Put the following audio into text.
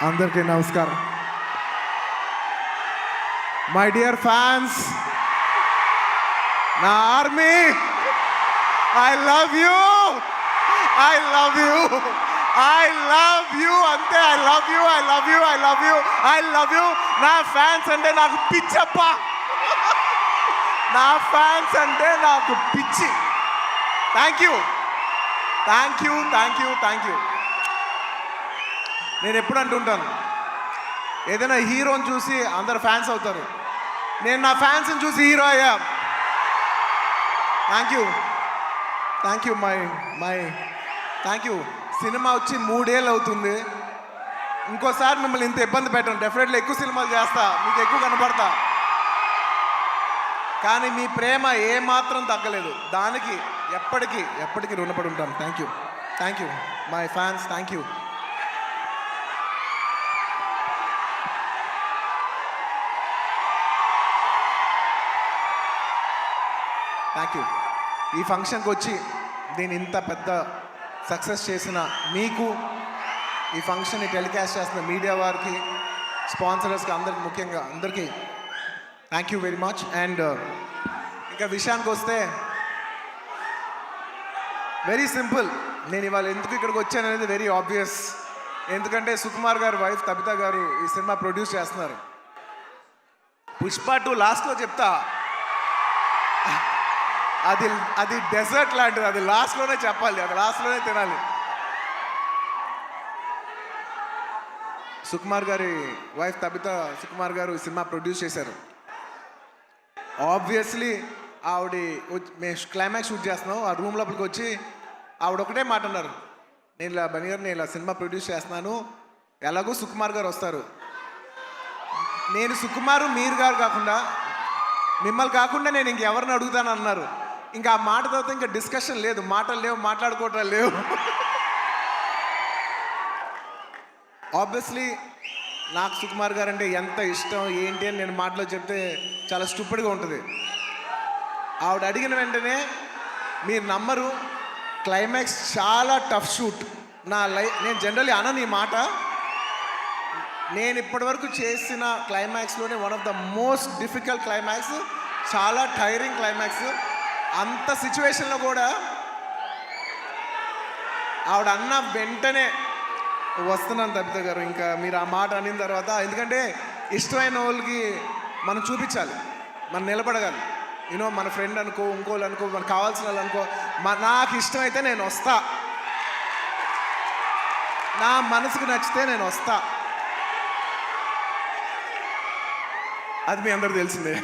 అందరికీ నమస్కారం. My dear fans, నా army, I love you, I love you, I love you, అంతే. I love you, I love you, I love you, I love you. నా fans అంటే నాకు పిచ్చప్ప, నా ఫ్యాన్స్ అంటే నాకు పిచ్చి. Thank you, thank you, thank you, thank you. నేను ఎప్పుడు అంటుంటాను, ఏదైనా హీరోని చూసి అందరు ఫ్యాన్స్ అవుతారు. నేను నా ఫ్యాన్స్ని చూసి హీరో అయ్యా. Thank you, thank you, my thank you. Cinema వచ్చి 3 ఏళ్ళు అవుతుంది. ఇంకోసారి మిమ్మల్ని ఇంత ఇబ్బంది పెట్టను. డెఫినెట్లీ ఎక్కువ సినిమాలు చేస్తా, మీకు ఎక్కువ కనపడతా. కానీ మీ ప్రేమ ఏమాత్రం తగ్గలేదు. దానికి ఎప్పటికీ రుణపడి ఉంటాను. Thank you, thank you my fans, thank you. Thank you. ఈ ఫంక్షన్కి వచ్చి దీన్ని ఇంత పెద్ద సక్సెస్ చేసిన మీకు, ఈ ఫంక్షన్ని టెలికాస్ట్ చేస్తున్న మీడియా వారికి, స్పాన్సరర్స్కి, అందరికి, ముఖ్యంగా అందరికీ thank you very much. And ఇంకా విషయానికి వస్తే వెరీ సింపుల్. నేను ఇవాళ ఎందుకు ఇక్కడికి వచ్చాను అనేది వెరీ ఆబ్వియస్. ఎందుకంటే సుకుమార్ గారు వైఫ్ తబిత గారు ఈ సినిమా ప్రొడ్యూస్ చేస్తున్నారు. పుష్ప 2 లాస్ట్లో చెప్తా, అది డెజర్ట్ లాంటిది. అది లాస్ట్లోనే చెప్పాలి, అది లాస్ట్లోనే తినాలి. సుకుమార్ గారి వైఫ్ తబిత సుకుమార్ గారు ఈ సినిమా ప్రొడ్యూస్ చేశారు. ఆబ్వియస్లీ ఆవిడ మేము క్లైమాక్స్ షూట్ చేస్తున్నాం. ఆ రూమ్ లోపలికి వచ్చి ఆవిడ ఒకటే మాట అన్నారు, నేను ఇలా సినిమా ప్రొడ్యూస్ చేస్తున్నాను, ఎలాగో సుకుమార్ గారు వస్తారు. నేను సుకుమారు మీరు గారు కాకుండా, మిమ్మల్ని కాకుండా నేను ఇంకెవరిని అడుగుతాను అన్నారు. ఇంకా ఆ మాట తర్వాత ఇంకా డిస్కషన్ లేదు, మాటలు లేవు, మాట్లాడుకోవటం లేవు. ఆబ్వియస్లీ నాకు సుకుమార్ గారు అంటే ఎంత ఇష్టం ఏంటి అని నేను మాటలో చెప్తే చాలా స్టూపిడ్గా ఉంటుంది. ఆవిడ అడిగిన వెంటనే మీరు నమ్మరు, క్లైమాక్స్ చాలా టఫ్ షూట్. నేను జనరల్లీ అనను ఈ మాట. నేను ఇప్పటివరకు చేసిన క్లైమాక్స్లోనే one of the most difficult climax, చాలా టైరింగ్ క్లైమాక్స్. అంత సిచ్యువేషన్లో కూడా ఆవిడ అన్న వెంటనే వస్తున్నాను తబిత గారు, ఇంకా మీరు ఆ మాట అనిన తర్వాత, ఎందుకంటే ఇష్టమైన వాళ్ళకి మనం చూపించాలి, మనం నిలబడగాలి. యూనో మన ఫ్రెండ్ అనుకో, ఇంకోళ్ళు అనుకో, మనకు కావాల్సిన వాళ్ళు అనుకో, నాకు ఇష్టమైతే నేను వస్తా, నా మనసుకు నచ్చితే నేను వస్తా. అది మీ అందరూ తెలిసిందే.